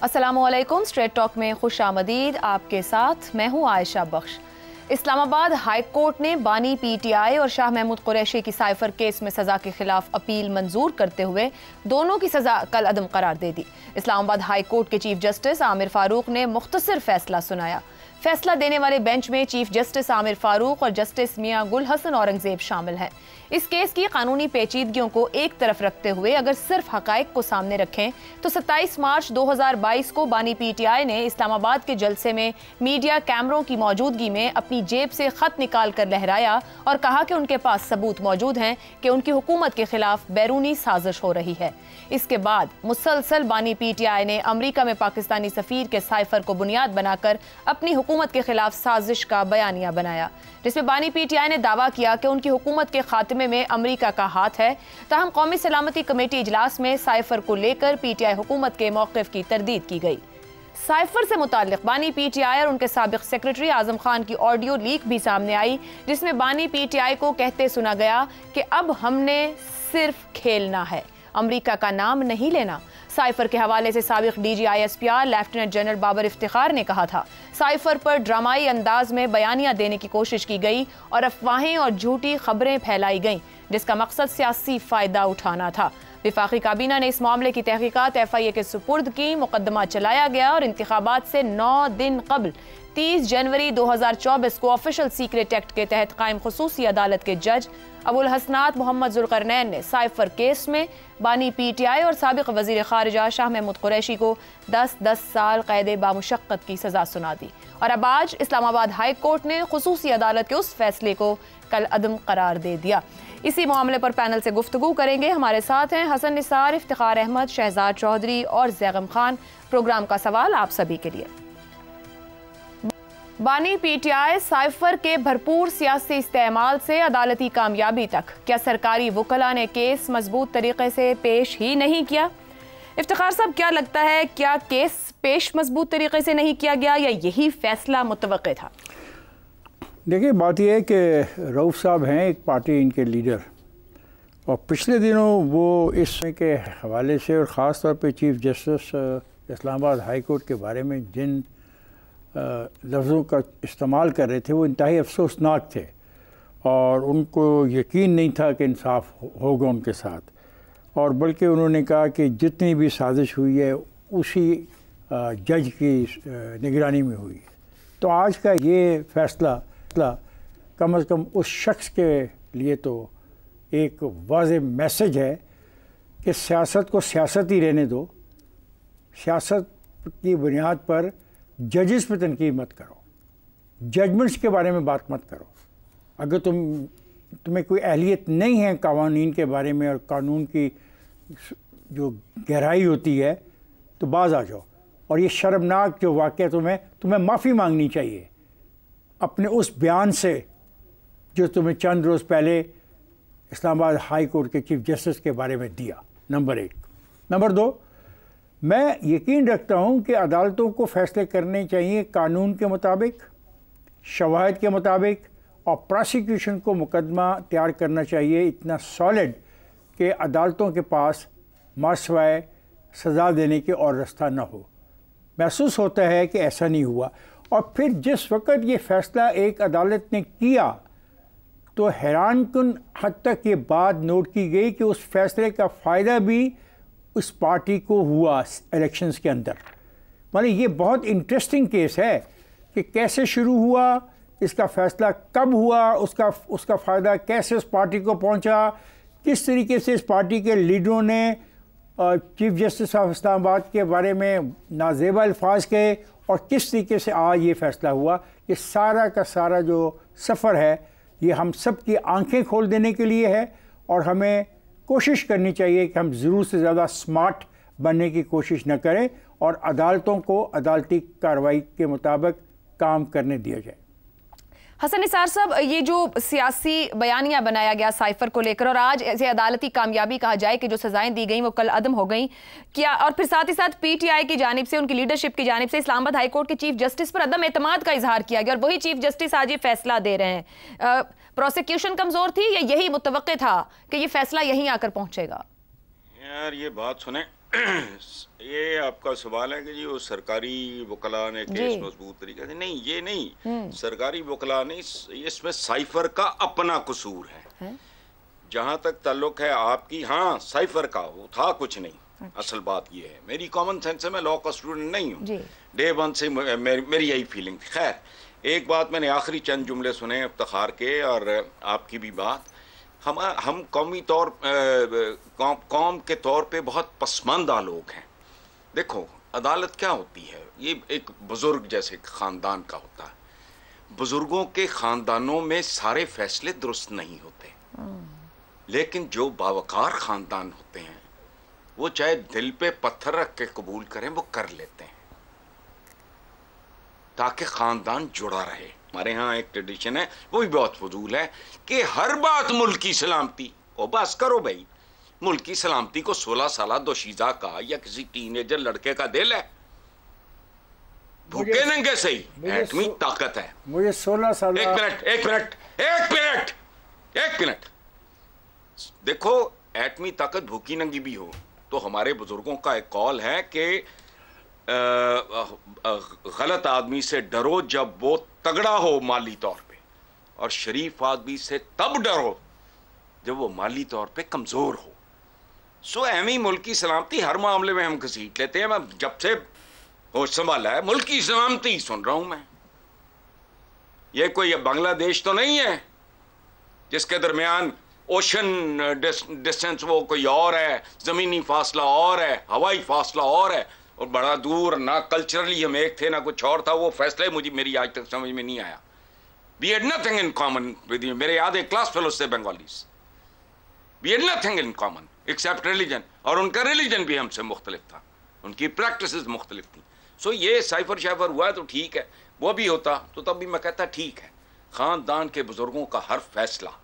अस्सलामुअलैकुम। Straight talk में खुश आमदीद। आपके साथ मैं हूँ आयशा बख्श। इस्लामाबाद हाई कोर्ट ने बानी पीटीआई और शाह महमूद कुरैशी की साइफर केस में सजा के खिलाफ अपील मंजूर करते हुए दोनों की सजा कल अदम करार दे दी। इस्लामाबाद हाई कोर्ट के चीफ जस्टिस आमिर फारूक ने मुख्तसर फैसला सुनाया। फैसला देने वाले बेंच में चीफ जस्टिस आमिर फारूक और जस्टिस मियां गुल हसन औरंगजेब शामिल हैं। इस केस की कानूनी पेचीदगियों को एक तरफ रखते हुए अगर सिर्फ हकायक को सामने रखें तो 27 मार्च 2022 को बानी पीटीआई ने इस्लामाबाद के जलसे में मीडिया कैमरों की मौजूदगी में अपनी जेब से खत निकाल कर लहराया और कहा कि उनके पास सबूत मौजूद हैं कि उनकी हुकूमत के खिलाफ बैरूनी साजिश हो रही है। इसके बाद मुसलसल बानी पीटीआई ने अमरीका में पाकिस्तानी सफीर के साइफर को बुनियाद बनाकर अपनी हुकूमत के खिलाफ साजिश का बयानिया बनाया, जिसमें बानी पीटीआई ने दावा किया कि उनकी हुकूमत के खात्मे में अमरीका का हाथ है। ताहम कौमी सलामती कमेटी इजलास में साइफर को लेकर पीटीआई हुकूमत के मौक़िफ़ की तरदीद की गई। साइफर से मुताल्लिक बानी पीटीआई और उनके साबिक सेक्रेटरी आजम खान की ऑडियो लीक भी सामने आई, जिसमें बानी पीटीआई को कहते सुना गया कि अब हमने सिर्फ खेलना है, अमरीका का नाम नहीं लेना। साइफर के हवाले से साबिक DGISPR lieutenant general Babar Iftikhar ने कहा था, साइफर पर ड्रामाई अंदाज में बयानिया देने की कोशिश की गई और अफवाहें और झूठी खबरें फैलाई गईं, जिसका मकसद सियासी फ़ायदा उठाना था। विफाकी काबीना ने इस मामले की तहकीकात FIA के सुपुर्द की। मुकदमा चलाया गया और इंतखाबात से 9 दिन कबल 30 जनवरी 2024 को ऑफिशियल सीक्रेट एक्ट के तहत कायम खुसूसी अदालत के जज अबुल हसनात मोहम्मद जुल्करनैन ने साइफर केस में बानी पीटीआई और साबिक वजीर खारिजा शाह महमूद कुरैशी को 10-10 साल कैद बामुशक्कत की सजा सुना दी। और अब आज इस्लामाबाद हाई कोर्ट ने खुसूसी अदालत के उस फैसले को कल अदम करार दे दिया। इसी मामले पर पैनल से गुफ्तगू करेंगे। हमारे साथ हैं हसन निसार, इफ्तिखार अहमद, शहजाद चौधरी और जैगम खान। प्रोग्राम का सवाल आप सभी के लिए। बानी पीटीआई साइफर के भरपूर सियासी इस्तेमाल से अदालती कामयाबी तक, क्या सरकारी वकला ने केस मजबूत तरीके से पेश ही नहीं किया? इफ्तिखार साहब, क्या लगता है, क्या केस पेश मजबूत तरीके से नहीं किया गया या यही फैसला मुतवक्के था? देखिए, बात यह है कि रऊफ साहब हैं एक पार्टी इनके लीडर, और पिछले दिनों वो इस के हवाले से और ख़ास तौर पे chief justice Islamabad high court के बारे में जिन लफ्ज़ों का इस्तेमाल कर रहे थे वो इंतहाई अफसोसनाक थे, और उनको यकीन नहीं था कि इंसाफ होगा उनके साथ, और बल्कि उन्होंने कहा कि जितनी भी साजिश हुई है उसी जज की निगरानी में हुई है। तो आज का ये फैसला कम से कम उस शख्स के लिए तो एक वाज़ेह मैसेज है कि सियासत को सियासत ही रहने दो, सियासत की बुनियाद पर जजेस पे तनकीद मत करो, जजमेंट्स के बारे में बात मत करो। अगर तुम्हें कोई अहलियत नहीं है कानून के बारे में और कानून की जो गहराई होती है तो बाज आ जाओ। और ये शर्मनाक जो वाक़या तुम्हें माफ़ी मांगनी चाहिए अपने उस बयान से जो तुम्हें चंद रोज़ पहले इस्लामाबाद हाई कोर्ट के चीफ जस्टिस के बारे में दिया। नंबर 1। नंबर 2, मैं यकीन रखता हूँ कि अदालतों को फ़ैसले करने चाहिए कानून के मुताबिक, शवाहिद के मुताबिक, और प्रोसिक्यूशन को मुकदमा तैयार करना चाहिए इतना सॉलिड कि अदालतों के पास मासवाए सज़ा देने के और रास्ता न हो। महसूस होता है कि ऐसा नहीं हुआ, और फिर जिस वक्त ये फ़ैसला एक अदालत ने किया तो हैरानकुन हद तक ये बात नोट की गई कि उस फैसले का फ़ायदा भी उस पार्टी को हुआ इलेक्शंस के अंदर। माने ये बहुत इंटरेस्टिंग केस है कि कैसे शुरू हुआ, इसका फ़ैसला कब हुआ, उसका फ़ायदा कैसे उस पार्टी को पहुंचा, किस तरीके से इस पार्टी के लीडरों ने चीफ जस्टिस ऑफ इस्लामाबाद के बारे में नाजेबा अल्फाज कहे, और किस तरीके से आज ये फ़ैसला हुआ। ये सारा का सारा जो सफ़र है ये हम सब की आंखें खोल देने के लिए है, और हमें कोशिश करनी चाहिए कि हम ज़रूर से ज़्यादा स्मार्ट बनने की कोशिश न करें और अदालतों को अदालती कार्रवाई के मुताबिक काम करने दिया जाए। हसन निसार साहब, ये जो सियासी बयानिया बनाया गया साइफर को लेकर और आज ऐसे अदालती कामयाबी कहा जाए कि जो सजाएं दी गई वो कल अदम हो गई, क्या और फिर साथ ही साथ पीटीआई की जानिब से, उनकी लीडरशिप की जानिब से इस्लामाबाद हाई कोर्ट के चीफ जस्टिस पर अदम एतमाद का इजहार किया गया और वही चीफ जस्टिस आज ये फैसला दे रहे हैं। प्रोसिक्यूशन कमजोर थी या यही मुतवक्के था कि ये फैसला यहीं आकर पहुंचेगा? यार ये बात सुने ये आपका सवाल है कि जी वो सरकारी वकला ने केस मजबूत तरीके से, नहीं ये नहीं, सरकारी वकला नहीं, इसमें साइफर का अपना कसूर है। जहां तक ताल्लुक है आपकी, हाँ साइफर का वो था कुछ नहीं। अच्छा। असल बात ये है, मेरी कॉमन सेंस से मैं लॉ का स्टूडेंट नहीं हूँ, डे वन से मेरी यही फीलिंग थी। खैर एक बात मैंने आखिरी चंद जुमले सुने इफ्तिखार के और आपकी भी बात, हम कौमी तौर कौम के तौर पे बहुत पसमानदा लोग हैं। देखो अदालत क्या होती है, ये एक बुजुर्ग जैसे खानदान का होता है। बुजुर्गों के खानदानों में सारे फैसले दुरुस्त नहीं होते, लेकिन जो बावकार खानदान होते हैं वो चाहे दिल पे पत्थर रख के कबूल करें वो कर लेते हैं, ताकि खानदान जुड़ा रहे। हमारे यहाँ एक ट्रेडिशन है, वो भी बहुत फजूल है, कि हर बात मुल्क की सलामती। ओ बस करो भाई, मुल्क की सलामती को 16 साल दोशीजा का या किसी टीनेजर लड़के का दिल है? भूखे नंगे सही, एटमी ताकत है। मुझे 16 साल। एक मिनट देखो, एटमी ताकत भूखी नंगी भी हो तो हमारे बुजुर्गों का एक कॉल है कि गलत आदमी से डरो जब वो तगड़ा हो माली तौर पे, और शरीफ आदमी से तब डरो जब वो माली तौर पे कमजोर हो। सो एमी मुल्क की सलामती हर मामले में हम घसीट लेते हैं। मैं जब से होश संभाला है मुल्क की सलामती सुन रहा हूं मैं। ये कोई बांग्लादेश तो नहीं है जिसके दरमियान ओशन डिस्टेंस वो कोई और है, जमीनी फासला और है, हवाई फासला और है, और बड़ा दूर, ना कल्चरली हम एक थे ना कुछ और था। वो फैसला मुझे मेरी आज तक समझ में नहीं आया। We had nothing in common with you. मेरे याद है क्लास फेलोज से Bengalis, we had nothing in common except religion, और उनका रिलीजन भी हमसे मुख्तलिफ था, उनकी प्रैक्टिसेस मुख्तलिफ थी। सो ये साइफर शाइफर हुआ है तो ठीक है, वो भी होता तो तब भी मैं कहता ठीक है। खानदान के बुजुर्गों का हर फैसला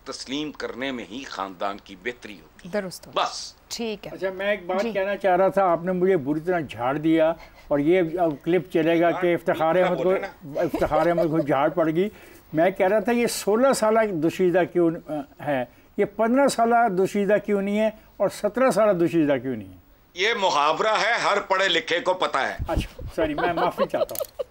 तस्लीम करने में ही खानदान की बेहतरी होती है, दुरुस्त हो। बस ठीक है। अच्छा, मैं एक बात कहना चाह रहा था, आपने मुझे बुरी तरह झाड़ दिया, और ये अब क्लिप चलेगा कि इफ्तिखार अहमद को झाड़ पड़ गई। मैं कह रहा था ये 16 साल दोशीदा क्यों है, ये 15 साल दोशीदा क्यों नहीं है, और 17 साल दोशीदा क्यों नहीं है? ये मुहावरा है, हर पढ़े लिखे को पता है। अच्छा सॉरी, मैं माफी चाहता हूँ।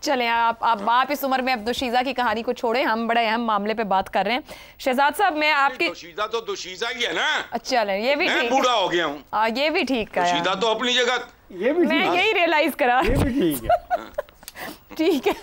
चलें, आप इस उम्र में अब दोशीजा की कहानी को छोड़ें, हम बड़े अहम मामले पे बात कर रहे हैं। शहजाद साहब, मैं आपकी दोशीजा तो दोशीजा ही है ना। चलें, ये भी ठीक, बूढ़ा हो गया हूँ, ये भी ठीक है। दोशीजा तो अपनी जगह, ये भी मैं यही रियलाइज करा। ये भी ठीक है। ठीक है,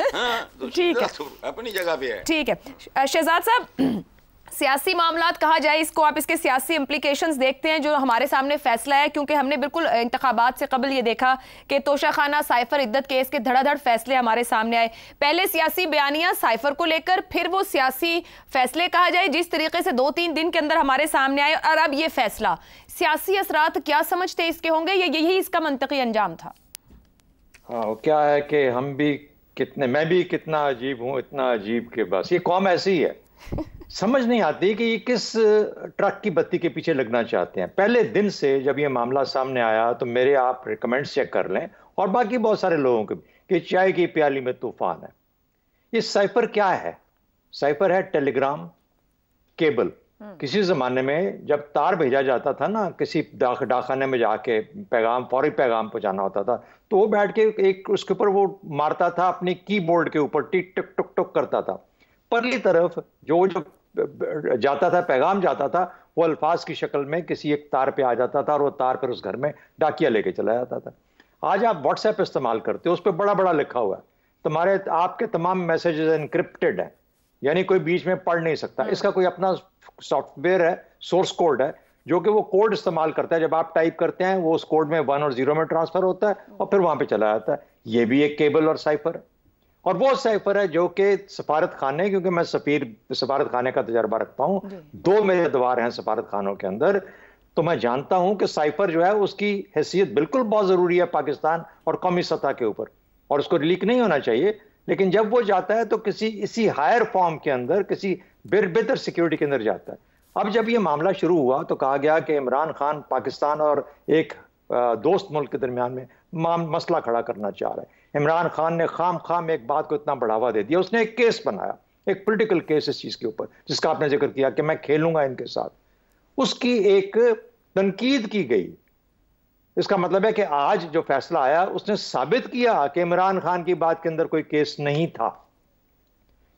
ठीक है, अपनी जगह पे है। ठीक है। शहजाद साहब, सियासी मामलात कहा जाए इसको, आप इसके सियासी इम्प्लीकेशंस देखते हैं जो हमारे सामने फैसला है, क्योंकि हमने बिल्कुल इंतखाबात से कबल ये देखा कि तोशाखाना साइफर इद्दत केस के धड़ाधड़ फैसले हमारे सामने आए। पहले सियासी बयानियां साइफर को लेकर, फिर वो सियासी फैसले कहा जाए जिस तरीके से 2-3 दिन के अंदर हमारे सामने आए, और अब ये फैसला। सियासी असरात क्या समझते इसके होंगे, या यही इसका मंतकी अंजाम था? हाँ, क्या है कि हम भी कितने, मैं भी कितना अजीब हूँ, इतना अजीब के बस ये कौम ऐसी है, समझ नहीं आती कि ये किस ट्रक की बत्ती के पीछे लगना चाहते हैं। पहले दिन से जब ये मामला सामने आया तो मेरे आप कमेंट्स चेक कर लें, और बाकी बहुत सारे लोगों के भी, कि चाय की प्याली में तूफान है। ये साइफर क्या है? साइफर है टेलीग्राम केबल। किसी जमाने में जब तार भेजा जाता था ना, किसी डाकखाने में जाके पैगाम, फौरी पैगाम पहुंचाना होता था, तो वो बैठ के एक उसके ऊपर वो मारता था अपनी कीबोर्ड के ऊपर, टिक टक टुक टुक करता था। परली तरफ जो जाता था, पैगाम जाता था, वो अल्फाज की शक्ल में किसी एक तार पे आ जाता था, और वो तार पर उस घर में डाकिया लेके चला जाता था। आज आप व्हाट्सएप इस्तेमाल करते हो, उस पर बड़ा बड़ा लिखा हुआ है, तुम्हारे आपके तमाम मैसेजेस एनक्रिप्टेड हैं, यानी कोई बीच में पढ़ नहीं सकता। इसका कोई अपना सॉफ्टवेयर है, सोर्स कोड है, जो कि वो कोड इस्तेमाल करता है। जब आप टाइप करते हैं वो उस कोड में 1 और 0 में ट्रांसफर होता है, और फिर वहां पे चला जाता है। ये भी एक केबल और साइफर है, और वो साइफर है जो कि सफारत खाने, क्योंकि मैं सफारत खाने का तजर्बा रखता हूं, 2 मेरे द्वार हैं सफारत खानों के अंदर, तो मैं जानता हूं कि साइफर जो है उसकी हैसियत बिल्कुल बहुत जरूरी है पाकिस्तान और कौमी सतह के ऊपर, और उसको लीक नहीं होना चाहिए। लेकिन जब वो जाता है तो किसी इसी हायर फॉर्म के अंदर, किसी बेहतर सिक्योरिटी के अंदर जाता है। अब जब ये मामला शुरू हुआ तो कहा गया कि इमरान खान पाकिस्तान और एक दोस्त मुल्क के दरमियान में मसला खड़ा करना चाह रहा है। इमरान खान ने खाम एक बात को इतना बढ़ावा दे दिया, उसने एक केस बनाया, एक पॉलिटिकल केस इस चीज के ऊपर, जिसका आपने जिक्र किया कि मैं खेलूंगा इनके साथ। उसकी एक तनकीद की गई इसका मतलब है कि आज जो फैसला आया उसने साबित किया कि इमरान खान की बात के अंदर कोई केस नहीं था।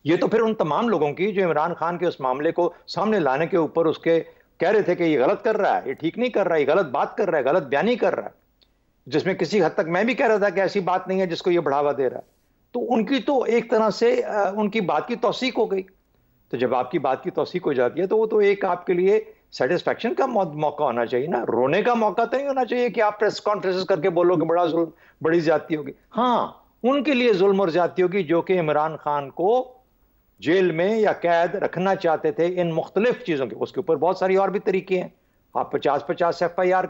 ये तो फिर उन तमाम लोगों की जो इमरान खान के उस मामले को सामने लाने के ऊपर उसके कह रहे थे कि ये गलत कर रहा है, ये ठीक नहीं कर रहा है, ये गलत बात कर रहा है, गलत बयानी कर रहा है, जिसमें किसी हद तक मैं भी कह रहा था कि ऐसी बात नहीं है जिसको ये बढ़ावा दे रहा है, तो उनकी तो एक तरह से उनकी बात की तौसीक हो गई। तो जब आपकी बात की तौसीक हो जाती है तो वो तो एक आपके लिए सेटिस्फैक्शन का मौका होना चाहिए ना, रोने का मौका तो नहीं होना चाहिए कि आप प्रेस कॉन्फ्रेंस करके बोलो कि बड़ा जुल्म, बड़ी ज्यादती होगी। हाँ, उनके लिए जुल्म और ज्यादती होगी जो कि इमरान खान को जेल में या कैद रखना चाहते थे इन मुख्तलिफ चीजों के। उसके ऊपर बहुत सारी और भी तरीके हैं। आप 50-50 FIR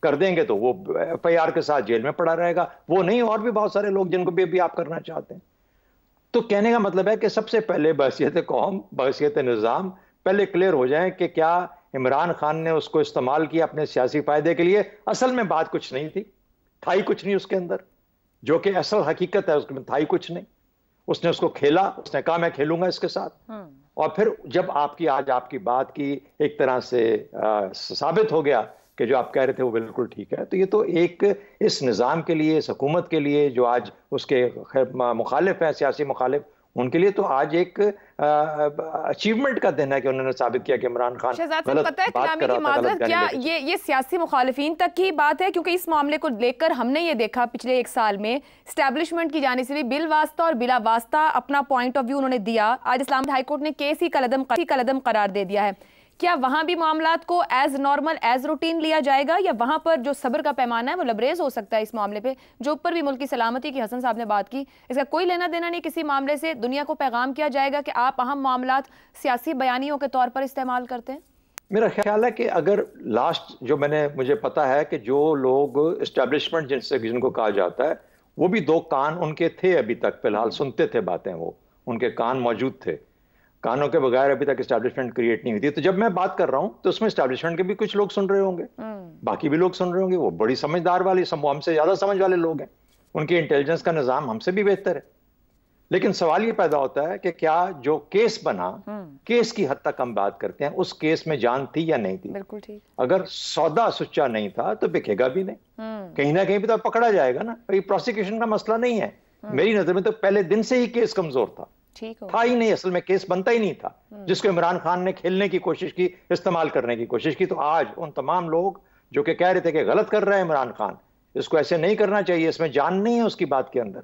कर देंगे तो वो FIR के साथ जेल में पड़ा रहेगा, वो नहीं और भी बहुत सारे लोग जिनको भी आप करना चाहते हैं। तो कहने का मतलब है कि सबसे पहले बहसियत कौम, बहसियत निज़ाम पहले क्लियर हो जाए कि क्या इमरान खान ने उसको इस्तेमाल किया अपने सियासी फायदे के लिए। असल में बात कुछ नहीं थी, था ही कुछ नहीं उसके अंदर, जो कि असल हकीकत है उसमें था ही कुछ नहीं। उसने उसको खेला, उसने कहा मैं खेलूंगा इसके साथ, और फिर जब आज आपकी बात की एक तरह से साबित हो गया कि जो आप कह रहे थे वो बिल्कुल ठीक है, तो ये तो एक इस निज़ाम के लिए, इस हुकूमत के लिए जो आज उसके मुखालिफ हैं, सियासी मुखालिफ, उनके लिए तो आज एक अचीवमेंट का दिन है कि उन्होंने साबित किया कि इमरान खान गलत पता है बात कर रहा था। क्या ये सियासी मुखालिफिन तक की बात है? क्योंकि इस मामले को लेकर हमने ये देखा पिछले 1 साल में एस्टैब्लिशमेंट की जाने से भी बिल वास्ता और बिला वास्ता अपना पॉइंट ऑफ व्यू उन्होंने दिया। आज इस्लामाबाद हाईकोर्ट ने केस ही कलअदम करार दे दिया है। क्या वहां भी मामलात को एज नॉर्मल, एज रूटीन लिया जाएगा, या वहां पर जो सब्र का पैमाना है वो लबरेज हो सकता है इस मामले पे, जो ऊपर भी मुल्क की सलामती की हसन साहब ने बात की, इसका कोई लेना देना नहीं किसी मामले से? दुनिया को पैगाम किया जाएगा कि आप अहम मामलात सियासी बयानियों के तौर पर इस्तेमाल करते हैं? मेरा ख्याल है कि अगर लास्ट जो मुझे पता है कि जो लोग इस्टेब्लिशमेंट जिनको कहा जाता है, वो भी 2 कान उनके थे अभी तक, फिलहाल सुनते थे बातें, वो उनके कान मौजूद थे, कानों के बगैर अभी तक एस्टैब्लिशमेंट क्रिएट नहीं हुई थी। तो जब मैं बात कर रहा हूं तो उसमें एस्टैब्लिशमेंट के भी कुछ लोग सुन रहे होंगे, बाकी भी लोग सुन रहे होंगे, वो बड़ी समझदार वाले, हमसे ज्यादा समझ वाले लोग हैं, उनके इंटेलिजेंस का निजाम हमसे भी बेहतर है। लेकिन सवाल ये पैदा होता है कि क्या जो केस बना, केस की हद तक हम बात करते हैं, उस केस में जान थी या नहीं थी? बिल्कुल ठीक। अगर सौदा सुच्चा नहीं था तो बिकेगा भी नहीं, कहीं ना कहीं भी तो पकड़ा जाएगा ना। ये प्रोसिक्यूशन का मसला नहीं है, मेरी नजर में तो पहले दिन से ही केस कमजोर था ही नहीं, असल में केस बनता ही नहीं था, जिसको इमरान खान ने खेलने की कोशिश की, इस्तेमाल करने की कोशिश की। तो आज उन तमाम लोग जो कि कह रहे थे कि गलत कर रहा है इमरान खान, इसको ऐसे नहीं करना चाहिए, इसमें जान नहीं है उसकी बात के अंदर,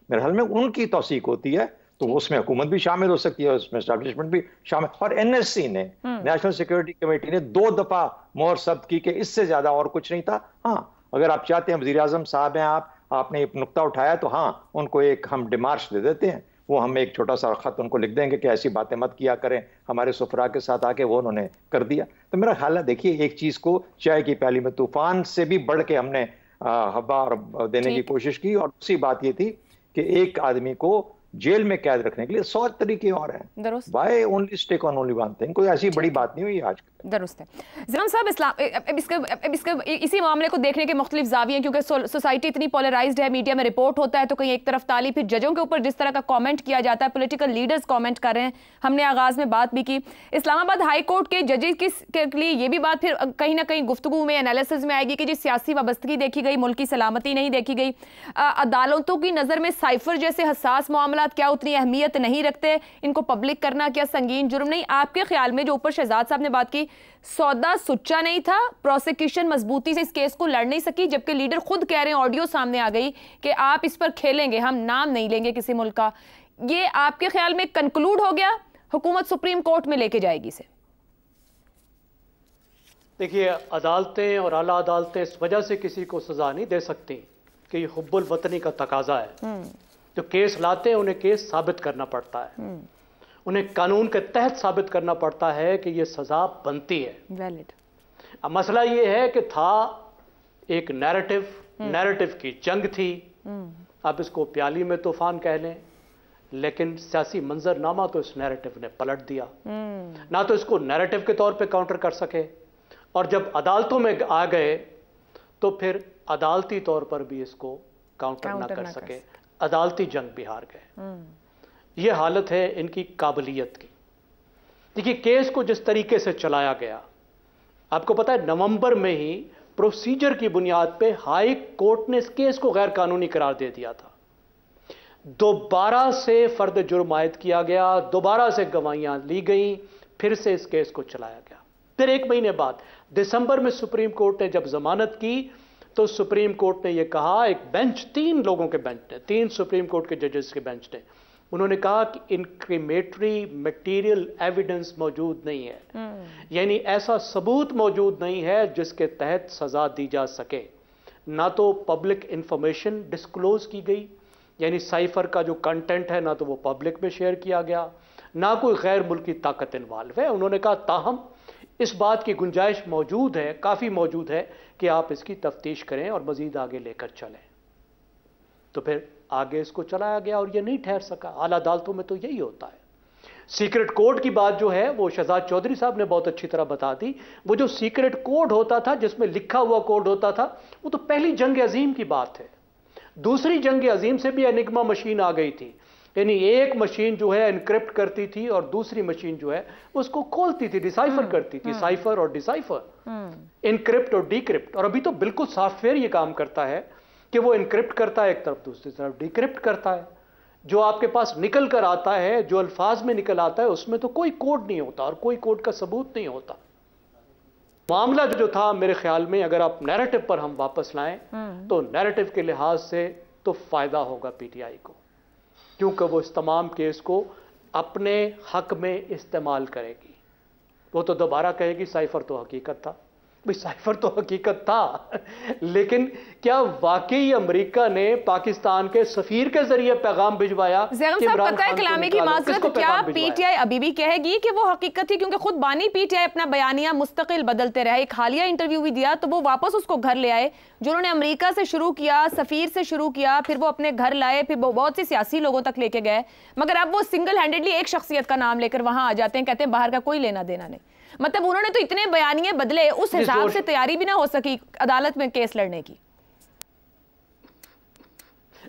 मेरे ख्याल में उनकी तौसीक होती है, तो उसमें हुकूमत भी शामिल हो सकती है, उसमें एस्टैब्लिशमेंट भी शामिल। और NSC ने, नेशनल सिक्योरिटी कमेटी ने 2 दफा मोहर सब्त की कि इससे ज्यादा और कुछ नहीं था। हाँ, अगर आप चाहते हैं, वज़ीर आज़म साहब हैं आपने एक नुक्ता उठाया, तो हाँ, उनको एक हम डिमार्श दे देते हैं, वो हम एक छोटा सा खत उनको लिख देंगे कि ऐसी बातें मत किया करें हमारे सुफरा के साथ आके, वो उन्होंने कर दिया। तो मेरा ख्याल है, देखिए, एक चीज को चाय की प्याली में तूफान से भी बढ़ के हमने हवा देने की कोशिश की, और दूसरी बात ये थी कि एक आदमी को जेल में कैद रखने के लिए 100 तरीके और हैं। Why only stick on only one thing? कोई ऐसी बड़ी बात नहीं हुई आज। दुरुस्त है। ज़ियाम साहब, इसी मामले को देखने के मुख्तलिफ ज़ाविये हैं, क्योंकि सोसाइटी इतनी पोलराइज्ड है, मीडिया में रिपोर्ट होता है तो कहीं एक तरफ ताली, फिर जजों के ऊपर जिस तरह का कमेंट किया जाता है, पॉलिटिकल लीडर्स कमेंट कर रहे हैं। हमने आगाज़ में बात भी की, इस्लामाबाद हाई कोर्ट के जजेस के लिए ये भी बात फिर कहीं ना कहीं गुफ्तगू में, एनालिसिस में आएगी कि जी सियासी वाबस्तगी देखी गई, मुल्क की सलामती नहीं देखी गई। अदालतों की नज़र में साइफर जैसे हसास मामला क्या उतनी अहमियत नहीं रखते, इनको पब्लिक करना क्या संगीन जुर्म नहीं? आपके ख्याल में जो ऊपर शहजाद साहब ने बात की, सौदा सुच्चा नहीं था, प्रोसिक्यूशन मजबूती से इस केस को लड़ नहीं सकी, जबकि लीडर खुद कह रहे हैं, ऑडियो सामने आ गई कि आप इस पर खेलेंगे, हम नाम नहीं लेंगे किसी मुल्क का। ये आपके ख्याल में कंक्लूड हो गया, हुकूमत सुप्रीम कोर्ट में लेके जाएगी इसे? देखिए, अदालतें और आला अदालतें इस वजह से किसी को सजा नहीं दे सकती कि ये हुब्बुल वतनी का तकाजा है। जो केस लाते हैं उन्हें केस साबित करना पड़ता है, उन्हें कानून के तहत साबित करना पड़ता है कि ये सजा बनती है, वैलिड। अब मसला ये है कि था एक नैरेटिव की जंग थी, अब इसको प्याली में तूफान कह लें, लेकिन सियासी मंजरनामा तो इस नैरेटिव ने पलट दिया। ना तो इसको नैरेटिव के तौर पे काउंटर कर सके, और जब अदालतों में आ गए तो फिर अदालती तौर पर भी इसको काउंटर ना कर सके, अदालती जंग भी हार गए। यह हालत है इनकी काबिलियत की। देखिए, केस को जिस तरीके से चलाया गया, आपको पता है नवंबर में ही प्रोसीजर की बुनियाद पे हाई कोर्ट ने इस केस को गैर कानूनी करार दे दिया था। दोबारा से फर्द जुर्म आयद किया गया, दोबारा से गवाहियां ली गई, फिर से इस केस को चलाया गया। फिर 1 महीने बाद दिसंबर में सुप्रीम कोर्ट ने जब जमानत की तो सुप्रीम कोर्ट ने यह कहा, एक बेंच, 3 लोगों के बेंच ने, 3 सुप्रीम कोर्ट के जजेस के बेंच ने, उन्होंने कहा कि इंक्रीमेटरी मटेरियल एविडेंस मौजूद नहीं है, यानी ऐसा सबूत मौजूद नहीं है जिसके तहत सजा दी जा सके। ना तो पब्लिक इंफॉर्मेशन डिस्क्लोज की गई, यानी साइफर का जो कंटेंट है ना तो वो पब्लिक में शेयर किया गया, ना कोई गैर मुल्की ताकत इन्वॉल्व है। उन्होंने कहा ताहम इस बात की गुंजाइश मौजूद है, काफी मौजूद है कि आप इसकी तफ्तीश करें और मजीद आगे लेकर चलें। तो फिर आगे इसको चलाया गया और यह नहीं ठहर सका। आला अदालतों में तो यही होता है। सीक्रेट कोड की बात जो है वो शहजाद चौधरी साहब ने बहुत अच्छी तरह बता दी। वो जो सीक्रेट कोड होता था, जिसमें लिखा हुआ कोड होता था, वो तो पहली जंग अजीम की बात है। दूसरी जंग अजीम से भी एनिग्मा मशीन आ गई थी, यानी एक मशीन जो है एनक्रिप्ट करती थी और दूसरी मशीन जो है उसको खोलती थी, डिसाइफर करती थी। साइफर और डिसाइफर, इनक्रिप्ट और डिक्रिप्ट। और अभी तो बिल्कुल सॉफ्टवेयर ये काम करता है कि वो इनक्रिप्ट करता है एक तरफ, दूसरी तरफ डिक्रिप्ट करता है। जो आपके पास निकल कर आता है, जो अल्फाज में निकल आता है, उसमें तो कोई कोड नहीं होता और कोई कोड का सबूत नहीं होता। मामला जो था मेरे ख्याल में, अगर आप नैरेटिव पर हम वापस लाएं तो नैरेटिव के लिहाज से तो फायदा होगा पीटीआई को, क्योंकि वो इस तमाम केस को अपने हक में इस्तेमाल करेगी। वो तो दोबारा कहेगी साइफर तो हकीकत था। भाई साइफर तो हकीकत था, लेकिन क्या वाकई अमेरिका ने पाकिस्तान के सफीर के जरिए पैगाम भिजवाया? कलामी की माजरत, क्या पीटीआई अभी भी कहेगी कि वो हकीकत थी? क्योंकि खुद बानी पीटीआई अपना बयानिया मुस्तकिल बदलते रहे। एक हालिया इंटरव्यू भी दिया तो वो वापस उसको घर ले आए। जो उन्होंने अमेरिका से शुरू किया, सफीर से शुरू किया, फिर वो अपने घर लाए, फिर वो बहुत सी सियासी लोगों तक लेके गए, मगर अब वो सिंगल हैंडेडली एक शख्सियत का नाम लेकर वहां आ जाते हैं, कहते हैं बाहर का कोई लेना देना नहीं। मतलब उन्होंने तो इतने बयानिए बदले, उस हिसाब से तैयारी भी ना हो सकी अदालत में केस लड़ने की।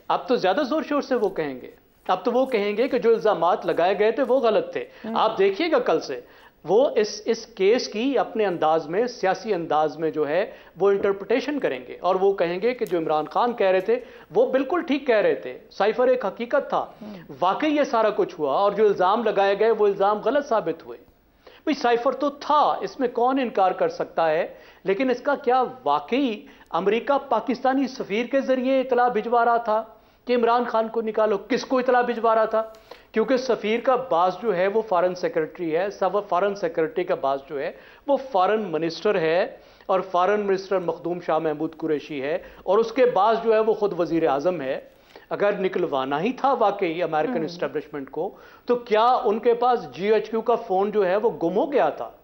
अब तो ज्यादा जोर शोर से वो कहेंगे, अब तो वो कहेंगे कि जो इल्जामात लगाए गए थे वो गलत थे। आप देखिएगा कल से वो इस केस की अपने अंदाज में, सियासी अंदाज में जो है वो इंटरप्रिटेशन करेंगे और वो कहेंगे कि जो इमरान खान कह रहे थे वो बिल्कुल ठीक कह रहे थे, साइफर एक हकीकत था, वाकई ये सारा कुछ हुआ, और जो इल्जाम लगाए गए वो इल्जाम गलत साबित हुए। भाई साइफर तो था, इसमें कौन इनकार कर सकता है, लेकिन इसका क्या वाकई अमेरिका पाकिस्तानी सफीर के जरिए इतला भिजवा रहा था कि इमरान खान को निकालो? किसको इतला भिजवा रहा था? क्योंकि सफीर का बास जो है वो फॉरेन सेक्रेटरी है, सब फॉरेन सेक्रेटरी का बास जो है वो फॉरेन मिनिस्टर है, और फॉरेन मिनिस्टर मखदूम शाह महमूद कुरैशी है, और उसके बास जो है वो खुद वजीर आजम है। अगर निकलवाना ही था वाकई अमेरिकन एस्टेब्लिशमेंट को, तो क्या उनके पास GHQ का फोन जो है वो गुम हो गया था?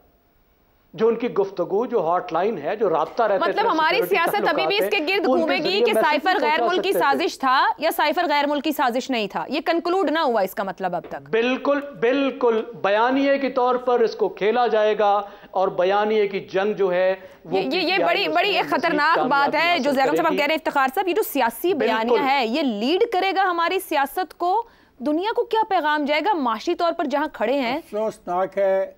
जो उनकी गुफ्तगू, जो हॉटलाइन है, जो राब्ता रहता है, मतलब हमारी सियासत अभी भी इसके गिर्द घूमेगी कि साइफर गैर मुल्की साजिश था या साइफर गैर मुल्की साजिश नहीं था। ये कंक्लूड ना हुआ इसका मतलब अब तक। बिल्कुल बिल्कुल बयानिए के तौर पर इसको खेला जाएगा, और बयानिए की जंग जो है वो ये बड़ी एक खतरनाक बात है जो जैगम साहब कह रहे हैं। इफ्तिखार साहब, ये जो सियासी बयानिया है ये लीड करेगा हमारी सियासत को? दुनिया को क्या पैगाम जाएगा माशी तौर पर जहां खड़े हैं? अफसोसनाक है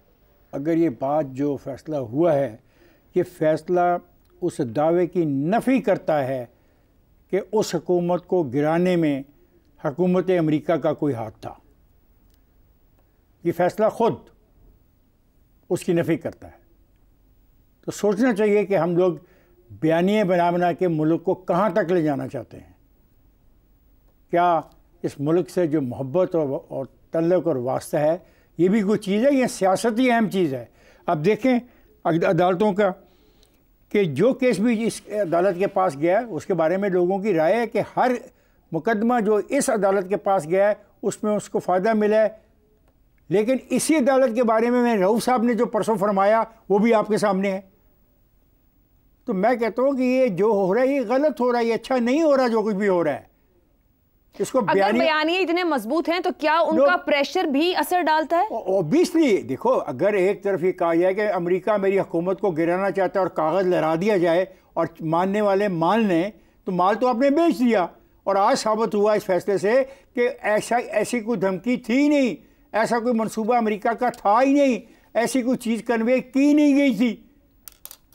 अगर ये बात, जो फैसला हुआ है, ये फैसला उस दावे की नफ़ी करता है कि उस हुकूमत को गिराने में हुकूमत अमेरिका का कोई हाथ था। ये फैसला खुद उसकी नफ़ी करता है। तो सोचना चाहिए कि हम लोग बयानिए बना बना के मुल्क को कहाँ तक ले जाना चाहते हैं। क्या इस मुल्क से जो मोहब्बत और तल्लुक़ और वास्ता है ये भी कोई चीज़ है? ये सियासत ही अहम चीज़ है। अब देखें अदालतों का कि जो केस भी इस अदालत के पास गया है उसके बारे में लोगों की राय है कि हर मुकदमा जो इस अदालत के पास गया है उसमें उसको फ़ायदा मिला है। लेकिन इसी अदालत के बारे में रऊफ साहब ने जो परसों फरमाया वो भी आपके सामने है। तो मैं कहता हूँ कि ये जो हो रहा है ये गलत हो रहा है, ये अच्छा नहीं हो रहा जो कुछ भी हो रहा है। इसको अगर बयानिए इतने मजबूत हैं तो क्या उनका प्रेशर भी असर डालता है? ऑब्वियसली देखो, अगर एक तरफ ये कहा जाए कि अमेरिका मेरी हुकूमत को गिराना चाहता है और कागज़ लहरा दिया जाए और मानने वाले मान लें, तो माल तो आपने बेच दिया। और आज साबित हुआ इस फैसले से कि ऐसी कोई धमकी थी नहीं, ऐसा कोई मंसूबा अमेरिका का था ही नहीं, ऐसी कोई चीज़ कन्वे की नहीं गई थी।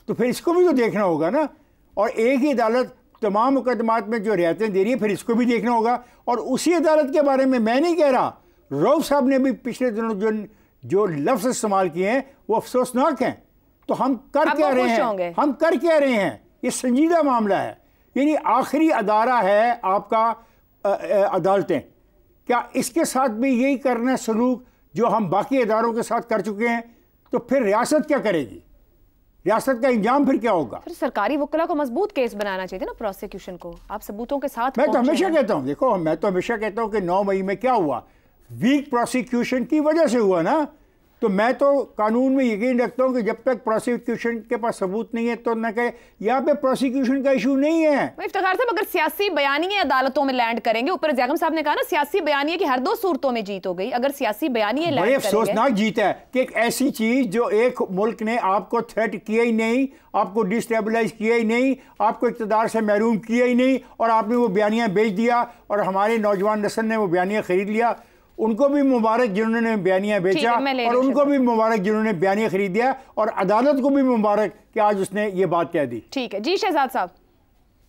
तो फिर इसको भी तो देखना होगा ना। और एक ही अदालत तमाम मुकदमात में जो रियायतें दे रही है, फिर इसको भी देखना होगा। और उसी अदालत के बारे में मैं नहीं कह रहा, रऊफ साहब ने भी पिछले दिनों जो लफ्ज़ इस्तेमाल किए हैं वो अफसोसनाक हैं। तो हम कर क्या रहे हैं, हम कर क्या रहे हैं? ये संजीदा मामला है, यानी आखिरी अदारा है आपका अदालतें। क्या इसके साथ भी यही करना सलूक जो हम बाकी अदारों के साथ कर चुके हैं? तो फिर रियासत क्या करेगी? रियासत का इंजाम फिर क्या होगा? फिर सरकारी वकीला को मजबूत केस बनाना चाहिए ना प्रोसिक्यूशन को, आप सबूतों के साथ। मैं तो हमेशा कहता हूँ, देखो मैं तो हमेशा कहता हूँ कि 9 मई में क्या हुआ, वीक प्रोसिक्यूशन की वजह से हुआ ना। तो मैं तो कानून में यकीन रखता हूँ कि जब तक प्रोसिक्यूशन के पास सबूत नहीं है तो न कहे यहाँ पे प्रोसिक्यूशन का इशू नहीं है। इफ्तिखार साहब, अगर सियासी बयानिए अदालतों में लैंड करेंगे, ऊपर ज़ैगम साहब ने कहा ना सियासी बयानिए की हर 2 सूरतों में जीत हो गई, अगर सियासी बयानिए लैंड करेंगे। अफसोसनाक जीत है कि एक ऐसी चीज जो एक मुल्क ने आपको थ्रेट किया ही नहीं, आपको डिस्टेबलाइज किया ही नहीं, आपको इक़्तिदार से महरूम किया ही नहीं, और आपने वो बयानिया बेच दिया और हमारे नौजवान नस्ल ने वो बयानिया खरीद लिया। उनको भी मुबारक जिन्होंने बयानिया बेचा, और उनको भी मुबारक जिन्होंने बयानिया खरीद दिया, और अदालत को भी मुबारक कि आज उसने ये बात कह दी। ठीक है जी शहजाद साहब।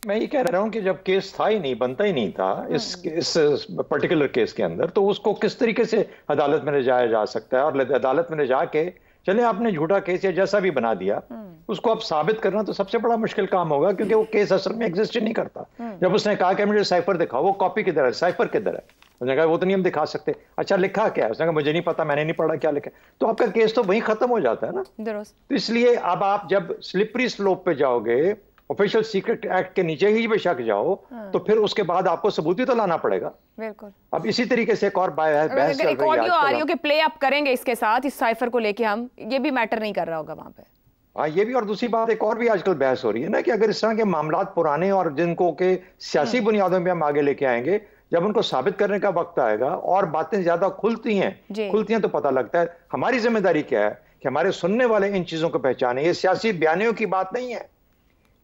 मैं ये कह रहा हूं कि जब केस था ही नहीं, बनता ही नहीं था इस पर्टिकुलर केस के अंदर, तो उसको किस तरीके से अदालत में ले जाया जा सकता है? और अदालत में ले जाके चले आपने झूठा केस या जैसा भी बना दिया, उसको अब साबित करना तो सबसे बड़ा मुश्किल काम होगा, क्योंकि वो केस असल में एग्जिस्ट ही नहीं करता। जब उसने कहा कि मुझे साइफर दिखाओ, वो कॉपी किधर है, साइफर किधर है, उसने कहा वो तो नहीं हम दिखा सकते। अच्छा लिखा क्या है? उसने कहा मुझे नहीं पता, मैंने नहीं पढ़ा क्या लिखा। तो आपका केस तो वहीं खत्म हो जाता है ना। तो इसलिए अब आप जब स्लिपरी स्लोप पे जाओगे, ऑफिशियल सीक्रेट एक्ट के नीचे ही बेशक जाओ, तो फिर उसके बाद आपको सबूत ही तो लाना पड़ेगा। बिल्कुल। अब इसी तरीके से एक और बहस चल रही है। ऑडियो आरियो के प्ले अप करेंगे इसके साथ, इस साइफर को लेके हम, ये भी मैटर नहीं कर रहा होगा वहां पे। हाँ, ये भी। और दूसरी बात एक और भी आजकल बहस हो रही है ना कि अगर इस तरह के मामलात पुराने और जिनको के सियासी बुनियादों पे हम आगे लेके आएंगे, जब उनको साबित करने का वक्त आएगा और बातें ज्यादा खुलती हैं तो पता लगता है। हमारी जिम्मेदारी क्या है कि हमारे सुनने वाले इन चीजों को पहचाने। ये सियासी बयानियों की बात नहीं है,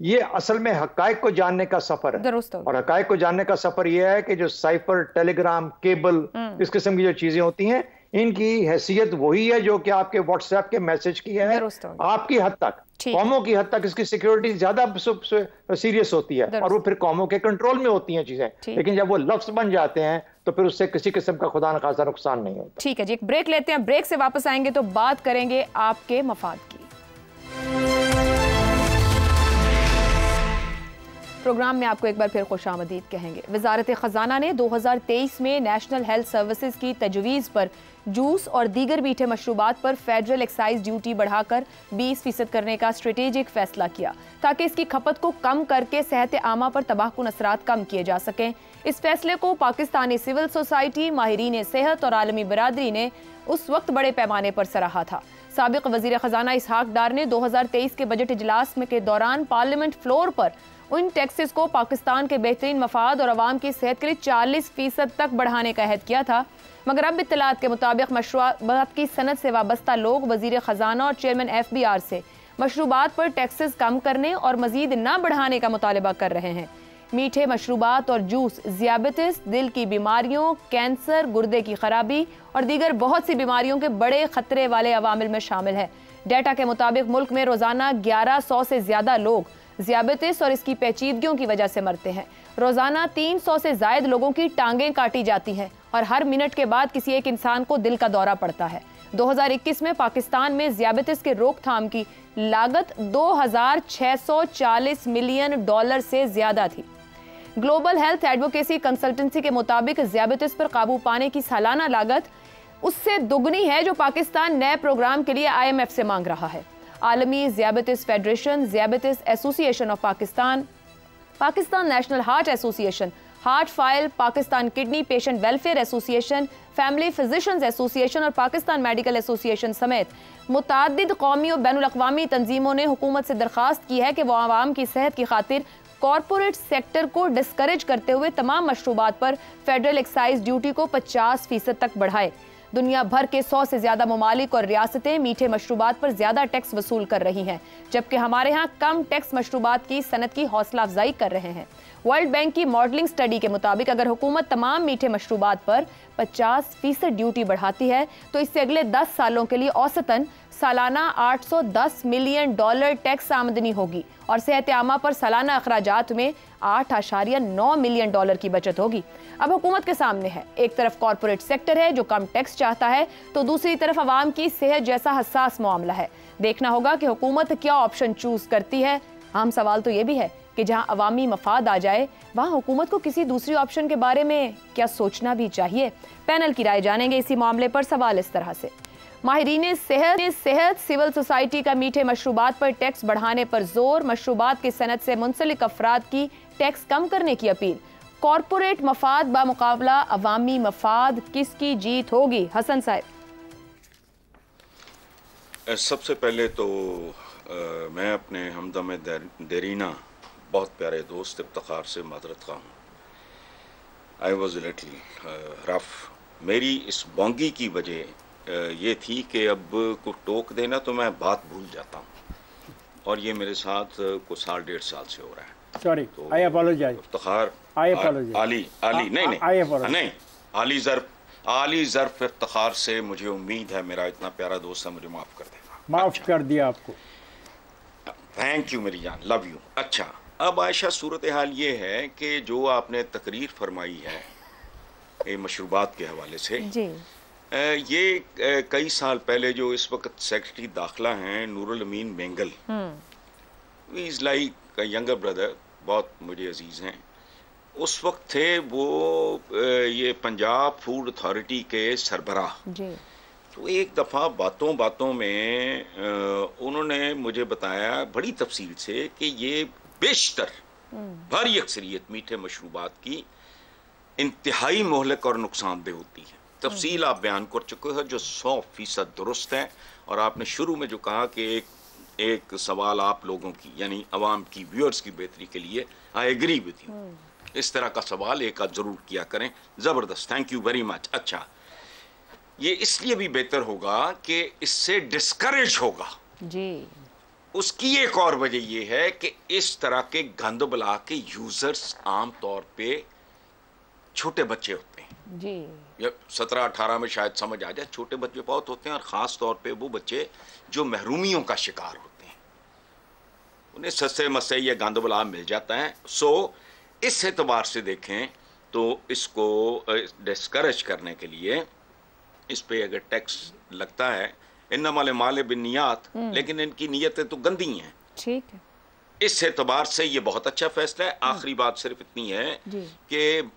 ये असल में हकायक को जानने का सफर है। और हकायक को जानने का सफर यह है कि जो साइफर, टेलीग्राम, केबल, इस किस्म की जो चीजें होती हैं, इनकी हैसियत वही है जो कि आपके व्हाट्सएप के मैसेज की है। आपकी हद तक, कौमों की हद तक इसकी सिक्योरिटी ज्यादा सीरियस होती है, और वो फिर कौमों के कंट्रोल में होती हैं चीजें। लेकिन जब वो लफ्ज बन जाते हैं तो फिर उससे किसी किस्म का खुदा न खासा नुकसान नहीं होता। ठीक है जी, एक ब्रेक लेते हैं, ब्रेक से वापस आएंगे तो बात करेंगे आपके मफाद की। प्रोग्राम में आपको एक बार फिर खुशामदीद कहेंगे। वजारत खजाना ने 2023 में नेशनल हेल्थ सर्विसेज की तजवीज़ पर जूस और दीगर मीठे मशरूबात पर फेडरल एक्साइज ड्यूटी बढ़ाकर 20% करने का स्ट्रेटेजिक फैसला किया, ताकि इसकी खपत को कम करके सेहत आमा पर तबाहकुन असरात कम किए जा सकें। इस फैसले को पाकिस्तानी सिविल सोसाइटी, माहिरीन सेहत और आलमी बरादरी ने उस वक्त बड़े पैमाने पर सराहा था। साबिक वजीर खजाना इसहाक डार ने 2023 के बजट इजलास के दौरान पार्लियामेंट फ्लोर पर उन टैक्सेस को पाकिस्तान के बेहतरीन मफाद और अवाम की सेहत के लिए 40% तक बढ़ाने का अहद किया था, मगर अब इत्तलात के मुताबिक मशरूबात की सनत से वाबस्ता लोग वजीर खजाना और चेयरमैन FBR से मशरूबात पर टैक्सेस कम करने और मजीद न बढ़ाने का मुतालबा कर रहे हैं। मीठे मशरूबात और जूस ज़ियाबतिस, दिल की बीमारियों, कैंसर, गुर्दे की खराबी और दीगर बहुत सी बीमारियों के बड़े खतरे वाले अवामिल में शामिल है। डेटा के मुताबिक मुल्क में रोजाना 1100 से ज्यादा लोग ज़ियाबतिस और इसकी पेचीदगियों की वजह से मरते हैं। रोजाना 300 से जायद लोगों की टांगें काटी जाती हैं और हर मिनट के बाद किसी एक इंसान को दिल का दौरा पड़ता है। 2021 में पाकिस्तान में ज़ियाबतिस के रोकथाम की लागत $2640 मिलियन से ज्यादा थी। ग्लोबल हेल्थ एडवोकेसी कंसल्टेंसी के मुताबिक ज़ियाबतिस पर काबू पाने की सालाना लागत उससे दुगनी है जो पाकिस्तान नए प्रोग्राम के लिए IMF से मांग रहा है। आलमी ज़ियाबतिस फेडरेशन, ज़ियाबतिस association of Pakistan, Pakistan national heart association, heart file, Pakistan kidney patient welfare association, family physicians association और पाकिस्तान मेडिकल एसोसिएशन समेत मुताद्दिद कौमी और बैनुल अक़वामी तंजीमों ने हुकूमत से दरख्वास्त की है कि वह आवाम की सेहत की खातिर कॉरपोरेट सेक्टर को डिस्करेज करते हुए तमाम मशरूबात पर फेडरल एक्साइज ड्यूटी को 50% तक बढ़ाए। दुनिया भर के 100 से ज्यादा ममालिक और रियासतें मीठे मशरूबात पर ज्यादा टैक्स वसूल कर रही हैं, जबकि हमारे यहाँ कम टैक्स मशरूबात की सनत की हौसला अफजाई कर रहे हैं। वर्ल्ड बैंक की मॉडलिंग स्टडी के मुताबिक अगर हुकूमत तमाम मीठे मशरूबात पर 50% ड्यूटी बढ़ाती है तो इससे अगले 10 सालों के लिए औसतन सालाना $810 मिलियन टैक्स आमदनी होगी और सेहत आमा पर सालाना अखराजात में $8.9 मिलियन की बचत होगी। अब हुकूमत के सामने है, एक तरफ कॉरपोरेट सेक्टर है जो कम टैक्स चाहता है, तो दूसरी तरफ अवाम की सेहत जैसा हसास मामला है। देखना होगा कि हुकूमत क्या ऑप्शन चूज करती है। अहम सवाल तो ये भी है कि जहां अवामी मफाद आ जाए वहां हुकूमत को किसी दूसरी ऑप्शन के बारे में क्या सोचना भी चाहिए। पैनल की राय जानेंगे इसी मामले पर। सवाल इस तरह से, माहिरीन सेहत सिविल सोसाइटी का मीठे मशरूबात पर टैक्स बढ़ाने पर जोर, मशरूबात की सनत से मुंसलिक अफराद की टैक्स कम करने की अपील। कॉरपोरेट मफाद बामुकाबला अवामी मफाद, किसकी जीत होगी? हसन साहब। सबसे पहले तो मैं अपने हमदम देरीना बहुत प्यारे दोस्त इफ्तिखार से माजरत खा हूँ। I was little rough. मेरी इस बोंगी की वजह ये थी कि अब को टोक देना तो मैं बात भूल जाता हूँ, और ये मेरे साथ कुछ साल 1.5 साल से हो रहा है। सॉरी, तो आई अपोलोजाइज। इफ्तिखार आली ज़र्फ इफ्तिखार से मुझे उम्मीद है, मेरा इतना प्यारा दोस्त है, मुझे माफ़ कर देगा। माफ़ कर दिया आपको। थैंक यू मेरी जान, लव यू। अच्छा, अब आयशा सूरत हाल ये है कि जो आपने तकरीर फरमाई है ये मशरूबात के हवाले से जी। ये कई साल पहले जो इस वक्त सेक्रेटरी दाखिला हैं Noorul Amin Mengal, is like younger brother, बहुत मुझे अजीज़ हैं। उस वक्त थे वो ये पंजाब फूड अथॉरिटी के सरबराह जी। तो एक दफ़ा बातों बातों में उन्होंने मुझे बताया बड़ी तफसील से कि ये बेशतर भारी अक्सरियत मीठे मशरूबात की इंतहाई मोहलक और नुकसानदेह होती है। तफसील आप बयान कर चुके हो जो 100% दुरुस्त है। और आपने शुरू में जो कहा कि एक सवाल आप लोगों की यानी अवाम की व्यूअर्स की बेहतरी के लिए आई एग्री विद यू, इस तरह का सवाल एक आध जरूर किया करें। ज़बरदस्त, थैंक यू वेरी मच। अच्छा, ये इसलिए भी बेहतर होगा कि इससे डिस्करेज होगा जी। उसकी एक और वजह यह है कि इस तरह के गंद बला के यूजर्स आम तौर पे छोटे बच्चे होते हैं जी। 17-18 में शायद समझ आ जाए, छोटे बच्चे बहुत होते हैं, और ख़ास तौर पे वो बच्चे जो महरूमियों का शिकार होते हैं, उन्हें सस्ते मस्ते ये गंद बला मिल जाता है। सो इस एतबार से देखें तो इसको डिस्करेज करने के लिए इस पे अगर टैक्स लगता है, इन्नमल माल बिन्नियात, लेकिन इनकी नीयतें तो गंदी हैं। ठीक है, इस एतबार से ये बहुत अच्छा फैसला है। आखिरी बात सिर्फ इतनी है कि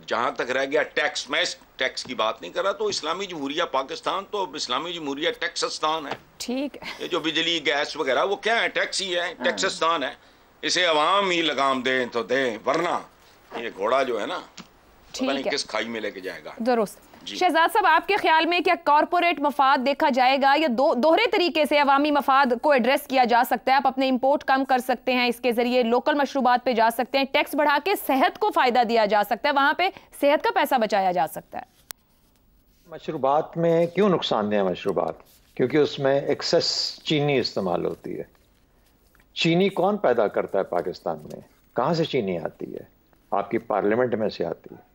जहां तक रह गया टैक्स, मैं टैक्स की बात नहीं कर रहा, तो इस्लामी जमहूरिया पाकिस्तान तो इस्लामी जमहूरिया टैक्सस्तान है। ठीक है, ये जो बिजली गैस वगैरह वो क्या है, टैक्स ही है, टैक्सस्तान है। इसे अवाम ही लगाम दें तो दें, वरना ये घोड़ा जो है ना पता नहीं किस खाई में लेके जाएगा। दुरुस्त। शहजाद साहब, आपके ख्याल में क्या कॉरपोरेट मफाद देखा जाएगा या दोहरे तरीके से अवामी मफाद को एड्रेस किया जा सकता है? आप अपने इंपोर्ट कम कर सकते हैं, इसके जरिए लोकल मशरूबात पे जा सकते हैं, टैक्स बढ़ा के सेहत को फायदा दिया जा सकता है, वहां पे सेहत का पैसा बचाया जा सकता है। मशरूबात में क्यों नुकसान है मशरूबात? क्योंकि उसमें एक्सेस चीनी इस्तेमाल होती है। चीनी कौन पैदा करता है पाकिस्तान में? कहाँ से चीनी आती है? आपकी पार्लियामेंट में से आती है।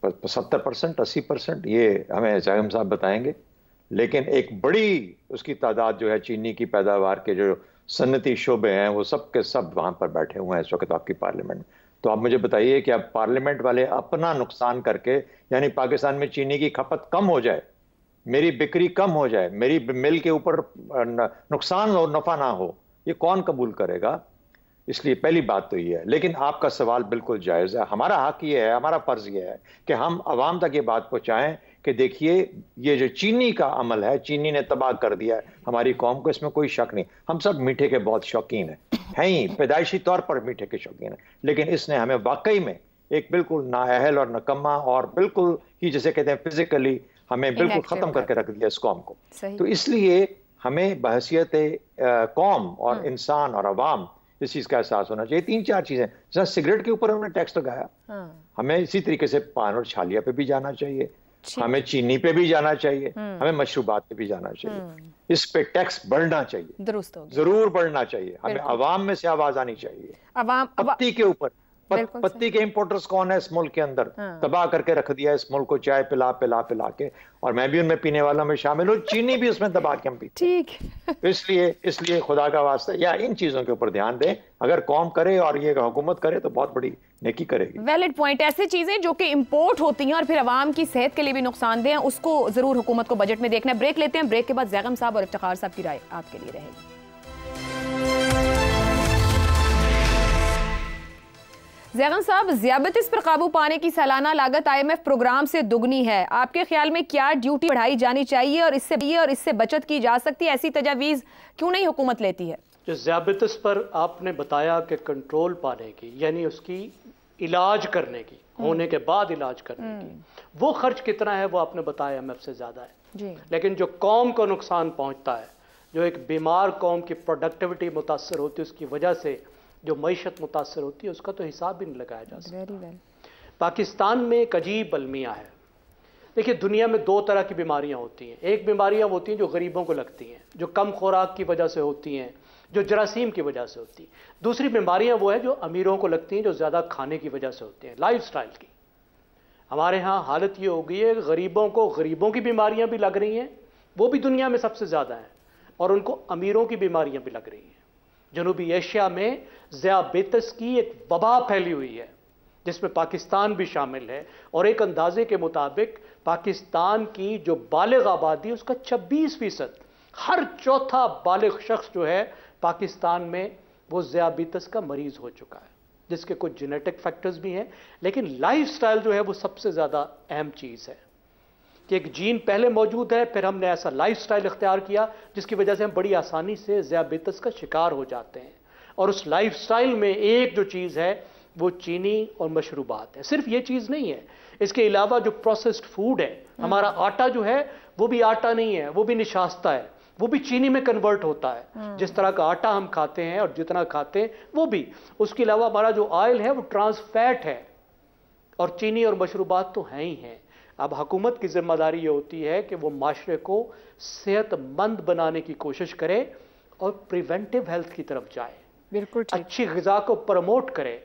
70% 80% ये हमें जाहिम साहब बताएंगे, लेकिन एक बड़ी उसकी तादाद जो है चीनी की पैदावार के जो सन्नती शोबे हैं वो सब के सब वहाँ पर बैठे हुए हैं इस वक्त आपकी पार्लियामेंट में। तो आप मुझे बताइए कि अब पार्लियामेंट वाले अपना नुकसान करके, यानी पाकिस्तान में चीनी की खपत कम हो जाए, मेरी बिक्री कम हो जाए, मेरी मिल के ऊपर नुकसान और नफा ना हो, ये कौन कबूल करेगा? इसलिए पहली बात तो ये है। लेकिन आपका सवाल बिल्कुल जायज़ है। हमारा हक ये है, हमारा फ़र्ज़ ये है कि हम आवाम तक ये बात पहुँचाएँ कि देखिए ये जो चीनी का अमल है, चीनी ने तबाह कर दिया है हमारी कौम को, इसमें कोई शक नहीं। हम सब मीठे के बहुत शौकीन हैं ही, पैदाइशी तौर पर मीठे के शौकीन हैं, लेकिन इसने हमें वाकई में एक बिल्कुल नाअहल और नकम्मा और बिल्कुल ही जिसे कहते हैं फिजिकली हमें बिल्कुल ख़त्म करके रख दिया इस कौम को। तो इसलिए हमें बहसियत कौम और इंसान और अवाम इस चीज़ का एहसास होना चाहिए। 3-4 चीज़ें, जैसे सिगरेट के ऊपर उन्होंने टैक्स लगाया, हमें इसी तरीके से पान और छालिया पे भी जाना चाहिए। हमें चीनी पे भी जाना चाहिए, हमें मशरूबात पे भी जाना चाहिए। इस पे टैक्स बढ़ना चाहिए, दुरुस्त हो गया, जरूर बढ़ना चाहिए। हमें अवाम में से आवाज आनी चाहिए। पत्ती के ऊपर, पत्ती के इंपोर्टर्स कौन है इस मुल्क के अंदर? तबाह करके रख दिया इस मुल्क को, चाय पिला पिला पिला के, और मैं भी उनमें पीने वालों में शामिल हूँ। चीनी भी उसमें दबा के हम पीते। ठीक। इसलिए खुदा का वास्ता या इन चीजों के ऊपर ध्यान दें। अगर कौम करे और ये हुकूमत करे तो बहुत बड़ी नेकी करेगी। Valid point. ऐसी चीजें जो कि इंपोर्ट होती हैं और फिर अवाम की सेहत के लिए भी नुकसानदेह हैं, उसको जरूर हुकूमत को बजट में देखना है। ब्रेक लेते हैं, ब्रेक के बाद ज़ैगम साहब और इफ्तिखार साहब की राय आपके लिए रहेगी। ज़ैगम साहब, ज़ियाबतीस पर काबू पाने की सालाना लागत IMF प्रोग्राम से दुगनी है। आपके ख्याल में क्या ड्यूटी बढ़ाई जानी चाहिए और इससे बचत की जा सकती है? ऐसी तजावीज़ क्यों नहीं हुकूमत लेती है? जो ज़ियाबतीस पर आपने बताया कि कंट्रोल पाने की, यानी उसकी इलाज करने की, होने के बाद इलाज करने की, वो खर्च कितना है वो आपने बताया IMF से ज़्यादा है जी। लेकिन जो कौम को नुकसान पहुँचता है, जो एक बीमार कौम की प्रोडक्टिविटी मुतासर होती है, उसकी वजह से जो मईशत मुतासर होती है, उसका तो हिसाब भी नहीं लगाया जा सकता। पाकिस्तान में एक अजीब अलमिया है। देखिए, दुनिया में दो तरह की बीमारियां होती हैं। एक बीमारियां होती हैं जो गरीबों को लगती हैं, जो कम खुराक की वजह से होती हैं, जो जरासीम की वजह से होती हैं। दूसरी बीमारियां वो है जो अमीरों को लगती हैं, जो ज़्यादा खाने की वजह से होती हैं, लाइफ स्टाइल की। हमारे यहाँ हालत ये हो गई है, गरीबों को गरीबों की बीमारियाँ भी लग रही हैं, वो भी दुनिया में सबसे ज़्यादा हैं, और उनको अमीरों की बीमारियाँ भी लग रही हैं। जनूबी एशिया में ज़ियाबतीस की एक वबा फैली हुई है, जिसमें पाकिस्तान भी शामिल है, और एक अंदाजे के मुताबिक पाकिस्तान की जो बालिग आबादी है उसका 26%, हर चौथा बालिग शख्स जो है पाकिस्तान में वो ज़ियाबतीस का मरीज हो चुका है, जिसके कुछ जेनेटिक फैक्टर्स भी हैं। लेकिन लाइफस्टाइल जो है वो सबसे ज़्यादा अहम चीज़ है कि एक जीन पहले मौजूद है, फिर हमने ऐसा लाइफस्टाइल इख्तियार किया जिसकी वजह से हम बड़ी आसानी से ज़ियाबतीस का शिकार हो जाते हैं। और उस लाइफस्टाइल में एक जो चीज़ है वो चीनी और मशरूबात है। सिर्फ ये चीज़ नहीं है, इसके अलावा जो प्रोसेस्ड फूड है, हमारा आटा जो है वो भी आटा नहीं है, वो भी निशास्ता है, वो भी चीनी में कन्वर्ट होता है। जिस तरह का आटा हम खाते हैं और जितना खाते हैं वो भी। उसके अलावा हमारा जो ऑयल है वो ट्रांस फैट है, और चीनी और मशरूबात तो हैं ही हैं। अब हुकूमत की जिम्मेदारी ये होती है कि वो माशरे को सेहतमंद बनाने की कोशिश करे और प्रिवेंटिव हेल्थ की तरफ जाए, बिल्कुल अच्छी ग़िज़ा को प्रमोट करे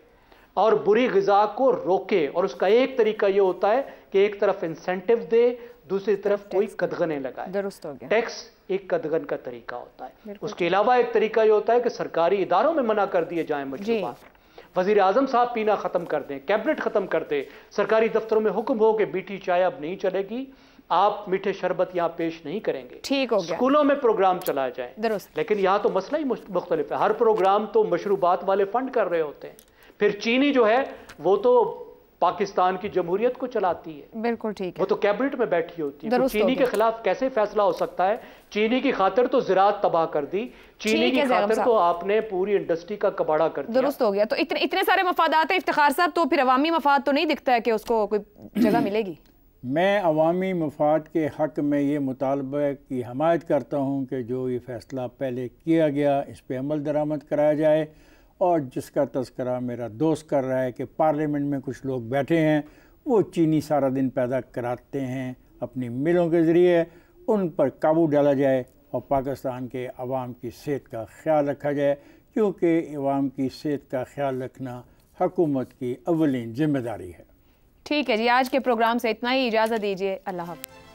और बुरी ग़िज़ा को रोके। और उसका एक तरीका ये होता है कि एक तरफ इंसेंटिव दे, दूसरी तरफ कोई कदगने लगाए। दुरुस्त हो गया। टैक्स एक कदगन का तरीका होता है। उसके अलावा एक तरीका ये होता है कि सरकारी इदारों में मना कर दिए जाए मशरूबात, वज़ीर आज़म साहब पीना ख़त्म कर दें, कैबिनेट ख़त्म कर दे, सरकारी दफ्तरों में हुक्म हो कि मीठी चाय अब नहीं चलेगी, आप मीठे शरबत यहाँ पेश नहीं करेंगे, ठीक हो गया। स्कूलों में प्रोग्राम चलाया जाए। लेकिन यहाँ तो मसला ही मुख्तलिफ है। हर प्रोग्राम तो मशरूबात वाले फंड कर रहे होते हैं। फिर चीनी जो है वो तो पाकिस्तान की जमहूरियत को चलाती है, बिल्कुल ठीक है, वो तो कैबिनेट में बैठी होती है। तो चीनी के खिलाफ कैसे फैसला हो सकता है? चीनी की खातिर तो ज़राअत तबाह कर दी, चीनी की खातिर तो आपने पूरी इंडस्ट्री का कबाड़ा कर दिया। दुरुस्त हो गया। तो इतने सारे मफादात है इफ्तिखार साहब, तो फिर अवामी मफाद तो नहीं दिखता है कि उसको कोई जगह मिलेगी? मैं अवामी मफाद के हक़ में ये मुतालबा की हमायत करता हूँ कि जो ये फ़ैसला पहले किया गया इस पर अमल दरामद कराया जाए। और जिसका तज़किरा मेरा दोस्त कर रहा है कि पार्लियामेंट में कुछ लोग बैठे हैं, वो चीनी सारा दिन पैदा कराते हैं अपनी मिलों के ज़रिए, उन पर काबू डाला जाए और पाकिस्तान के अवाम की सेहत का ख्याल रखा जाए, क्योंकि अवाम की सेहत का ख्याल रखना हुकूमत की अव्वलीन ज़िम्मेदारी है। ठीक है जी, आज के प्रोग्राम से इतना ही। इजाज़त दीजिए। अल्लाह हाफ़िज़।